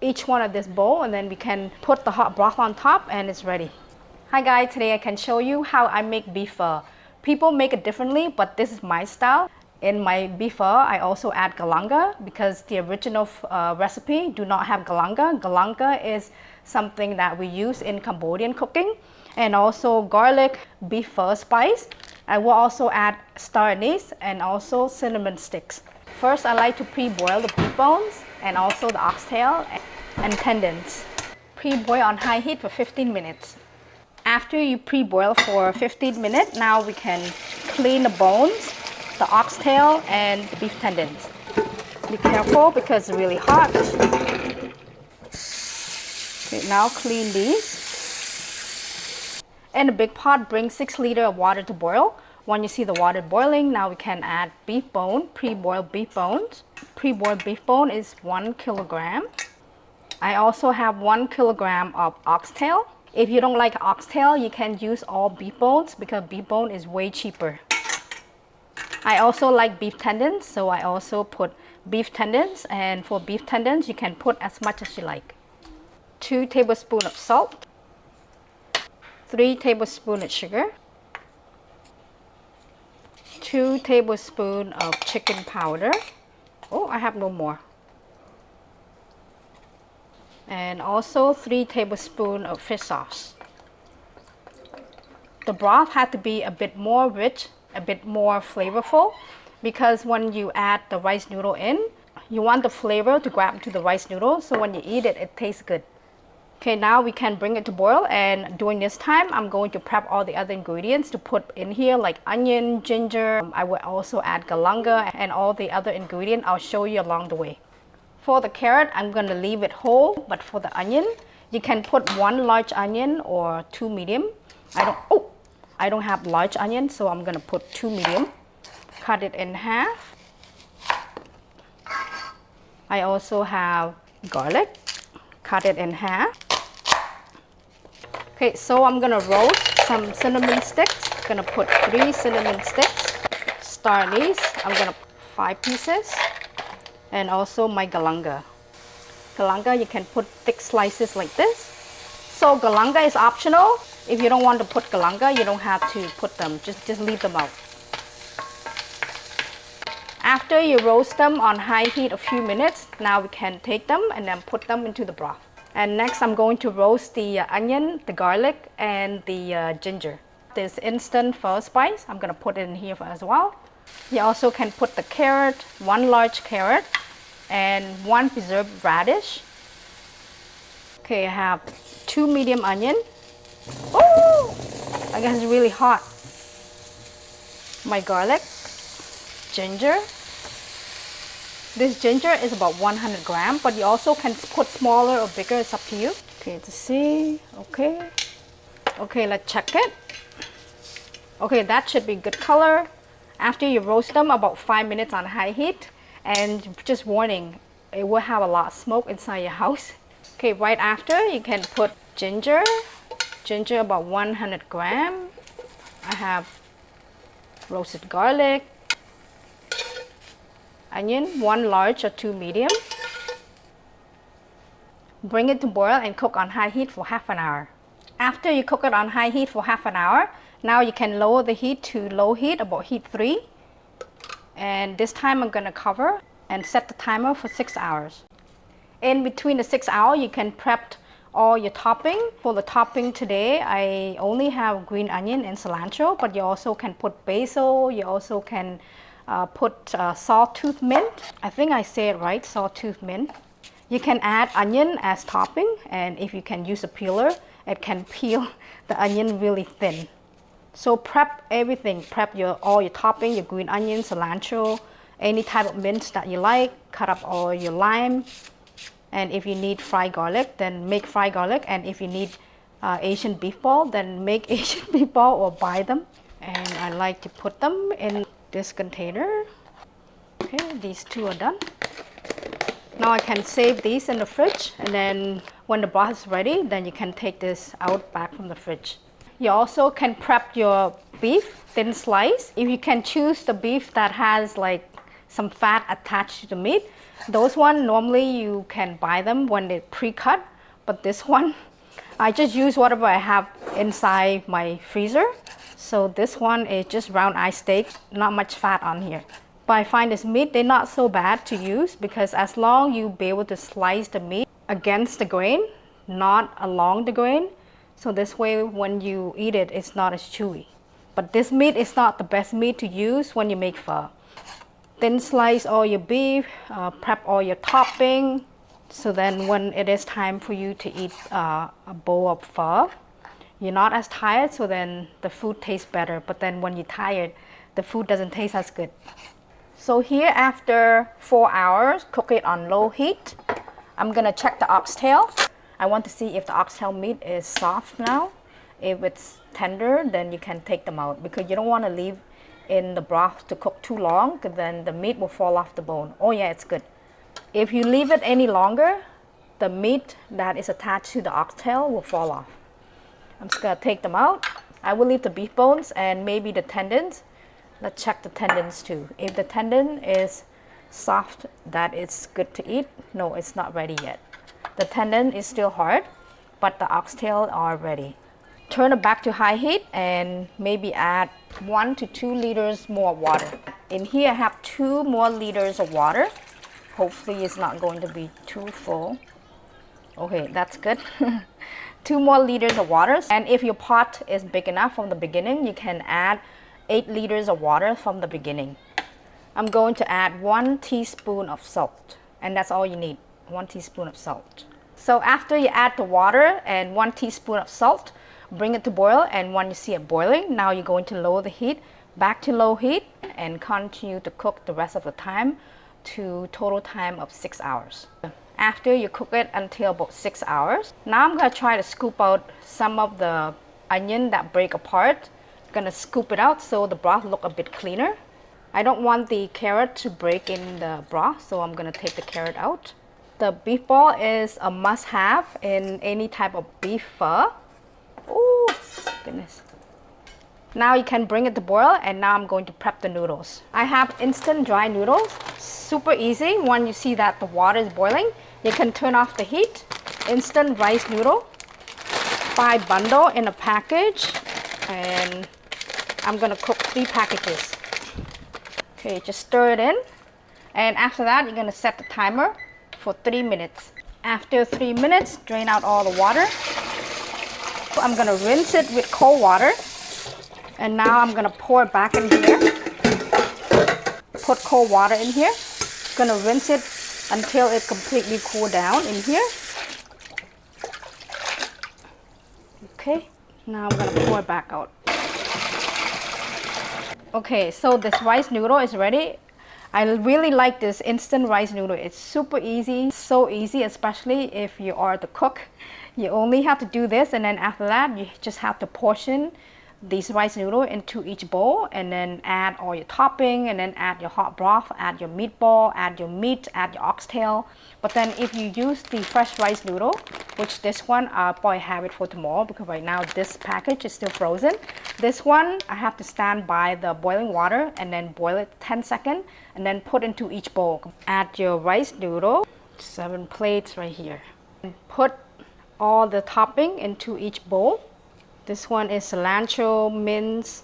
each one of this bowl, and then we can put the hot broth on top and it's ready. Hi guys, today I can show you how I make beef pho. People make it differently, but this is my style. In my beef pho, I also add galangal because the original recipe do not have galangal. Galangal is something that we use in Cambodian cooking, and also garlic, beef pho spice. I will also add star anise and also cinnamon sticks. First, I like to pre-boil the beef bones and also the oxtail and tendons. Pre-boil on high heat for 15 minutes. After you pre-boil for 15 minutes, now we can clean the bones, the oxtail and the beef tendons. Be careful because it's really hot. Okay, now clean these. In a big pot, bring 6 liters of water to boil. When you see the water boiling, now we can add beef bone, pre-boiled beef bones. Pre-boiled beef bone is 1 kilogram. I also have 1 kilogram of oxtail. If you don't like oxtail, you can use all beef bones because beef bone is way cheaper. I also like beef tendons, so I also put beef tendons, and for beef tendons, you can put as much as you like. 2 tablespoons of salt, 3 tablespoons of sugar, 2 tablespoons of chicken powder. Oh, I have no more. And also 3 tablespoons of fish sauce. The broth had to be a bit more rich, a bit more flavorful, because when you add the rice noodle in, you want the flavor to grab to the rice noodle, so when you eat it, it tastes good. Okay, now we can bring it to boil, and during this time, I'm going to prep all the other ingredients to put in here, like onion, ginger. I will also add galangal and all the other ingredients. I'll show you along the way. For the carrot, I'm going to leave it whole, but for the onion, you can put 1 large onion or 2 medium. I don't have large onion, so I'm going to put 2 medium. Cut it in half. I also have garlic. Cut it in half. Okay, so I'm going to roast some cinnamon sticks. I'm going to put 3 cinnamon sticks. Star anise, I'm going to put 5 pieces. And also my galangal. Galangal, you can put thick slices like this. So galangal is optional. If you don't want to put galangal, you don't have to put them. Just leave them out. After you roast them on high heat a few minutes, now we can take them and then put them into the broth. And next I'm going to roast the onion, the garlic, and the ginger. This instant pho spice, I'm going to put it in here as well. You also can put the carrot, 1 large carrot, and 1 preserved radish. Okay, I have 2 medium onion. Oh, I guess it's really hot. My garlic, ginger. This ginger is about 100 grams, but you also can put smaller or bigger, it's up to you. Okay, let's see. Okay, let's check it. Okay, that should be good color. After you roast them about 5 minutes on high heat, and just warning, it will have a lot of smoke inside your house. Okay, right after you can put ginger about 100 grams. I have roasted garlic, onion, 1 large or 2 medium. Bring it to boil and cook on high heat for half an hour. After you cook it on high heat for half an hour, now you can lower the heat to low heat, about heat 3. And this time I'm going to cover and set the timer for 6 hours. In between the 6 hours, you can prep all your topping. For the topping today, I only have green onion and cilantro, but you also can put basil. You also can put sawtooth mint. I think I say it right, sawtooth mint. You can add onion as topping, and if you can use a peeler, it can peel the onion really thin. So prep everything. Prep all your topping, your green onion, cilantro, any type of mint that you like. Cut up all your lime. And if you need fried garlic, then make fried garlic. And if you need Asian beef ball, then make Asian beef ball or buy them. And I like to put them in this container. Okay, these 2 are done. Now I can save these in the fridge, and then when the broth is ready, then you can take this out back from the fridge. You also can prep your beef thin slice. If you can choose the beef that has like some fat attached to the meat. Those one normally you can buy them when they're pre-cut, but this one I just use whatever I have inside my freezer. So this one is just round eye steak, not much fat on here. But I find this meat, they're not so bad to use because as long you be able to slice the meat against the grain, not along the grain. So this way when you eat it, it's not as chewy. But this meat is not the best meat to use when you make pho. Then slice all your beef, prep all your topping. So then when it is time for you to eat a bowl of pho, you're not as tired, so then the food tastes better. But then when you're tired, the food doesn't taste as good. So here after 4 hours, cook it on low heat. I'm gonna check the oxtail. I want to see if the oxtail meat is soft now. If it's tender, then you can take them out because you don't want to leave in the broth to cook too long because then the meat will fall off the bone. Oh yeah, it's good. If you leave it any longer, the meat that is attached to the oxtail will fall off. I'm just gonna take them out. I will leave the beef bones and maybe the tendons. Let's check the tendons too. If the tendon is soft, that is good to eat. No, it's not ready yet. The tendon is still hard, but the oxtail are ready. Turn it back to high heat and maybe add 1 to 2 liters more water. In here I have 2 more liters of water. Hopefully it's not going to be too full. Okay, that's good. 2 more liters of water. And if your pot is big enough from the beginning, you can add 8 liters of water from the beginning. I'm going to add 1 teaspoon of salt, and that's all you need, 1 teaspoon of salt. So after you add the water and 1 teaspoon of salt, bring it to boil, and when you see it boiling, now you're going to lower the heat back to low heat and continue to cook the rest of the time to total time of 6 hours. After you cook it until about 6 hours, now I'm going to try to scoop out some of the onion that break apart. I'm going to scoop it out so the broth look a bit cleaner. I don't want the carrot to break in the broth, so I'm going to take the carrot out. The beef ball is a must-have in any type of beef pho. Oh goodness. Now you can bring it to boil, and now I'm going to prep the noodles. I have instant dry noodles. Super easy. When you see that the water is boiling, you can turn off the heat. Instant rice noodle. Buy bundle in a package, and I'm gonna cook 3 packages. Okay, just stir it in, and after that you're gonna set the timer for 3 minutes. After 3 minutes, drain out all the water. I'm gonna rinse it with cold water, and now I'm gonna pour it back in here. Put cold water in here. Gonna rinse it until it completely cool down in here. Okay, now I'm gonna pour it back out. Okay, so this rice noodle is ready. I really like this instant rice noodle. It's super easy, so easy, especially if you are the cook. You only have to do this, and then after that you just have to portion these rice noodle into each bowl, and then add all your topping, and then add your hot broth, add your meatball, add your meat, add your oxtail. But then if you use the fresh rice noodle, which this one I'll probably have it for tomorrow because right now this package is still frozen. This one I have to stand by the boiling water and then boil it 10 seconds and then put into each bowl. Add your rice noodle, 7 plates right here. And put all the topping into each bowl. This one is cilantro, mince,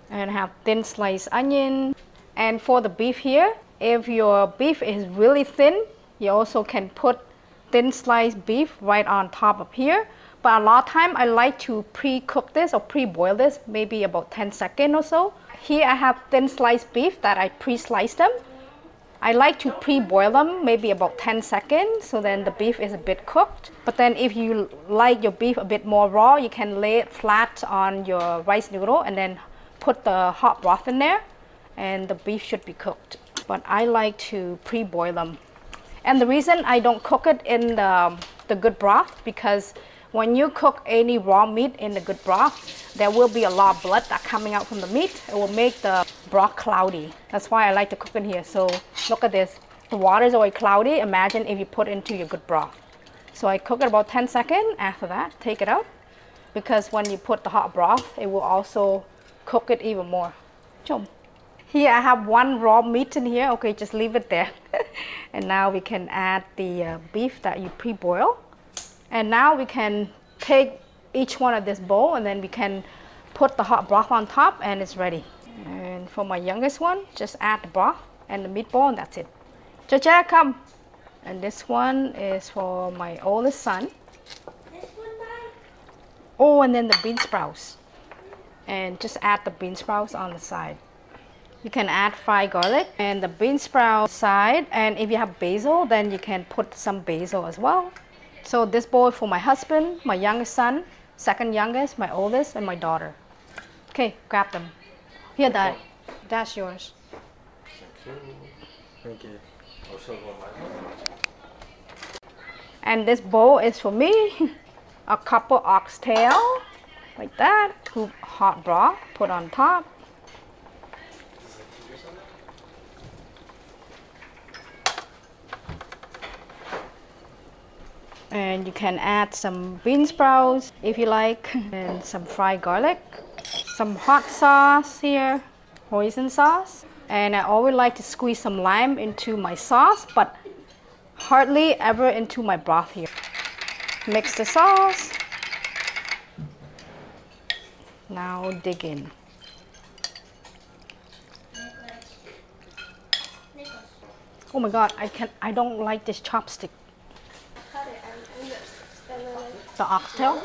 and have thin sliced onion. And for the beef here, if your beef is really thin, you also can put thin sliced beef right on top of here. But a lot of time I like to pre-cook this or pre-boil this, maybe about 10 seconds or so. Here I have thin sliced beef that I pre-sliced them. I like to pre-boil them maybe about 10 seconds, so then the beef is a bit cooked. But then if you like your beef a bit more raw, you can lay it flat on your rice noodle and then put the hot broth in there, and the beef should be cooked. But I like to pre-boil them. And the reason I don't cook it in the good broth, because when you cook any raw meat in the good broth, there will be a lot of blood that coming out from the meat. It will make the broth cloudy. That's why I like to cook in here. So look at this. The water is already cloudy. Imagine if you put it into your good broth. So I cook it about 10 seconds. After that, take it out. Because when you put the hot broth, it will also cook it even more. Chum. Here I have one raw meat in here. Okay, just leave it there. And now we can add the beef that you pre-boil. And now we can take each one of this bowl and then we can put the hot broth on top and it's ready. And for my youngest one, just add the broth and the meatball and that's it. Cha, come. And this one is for my oldest son. Oh, and then the bean sprouts. And just add the bean sprouts on the side. You can add fried garlic and the bean sprout side. And if you have basil, then you can put some basil as well. So this bowl for my husband, my youngest son, second youngest, my oldest, and my daughter. Okay, grab them. Here, Dad. That's yours. Thank you. And this bowl is for me. A couple oxtail, like that. Hot broth, put on top. And you can add some bean sprouts if you like, and some fried garlic, some hot sauce here, hoisin sauce. And I always like to squeeze some lime into my sauce, but hardly ever into my broth here. Mix the sauce. Now dig in. Oh my god, I don't like this chopstick. The oxtail.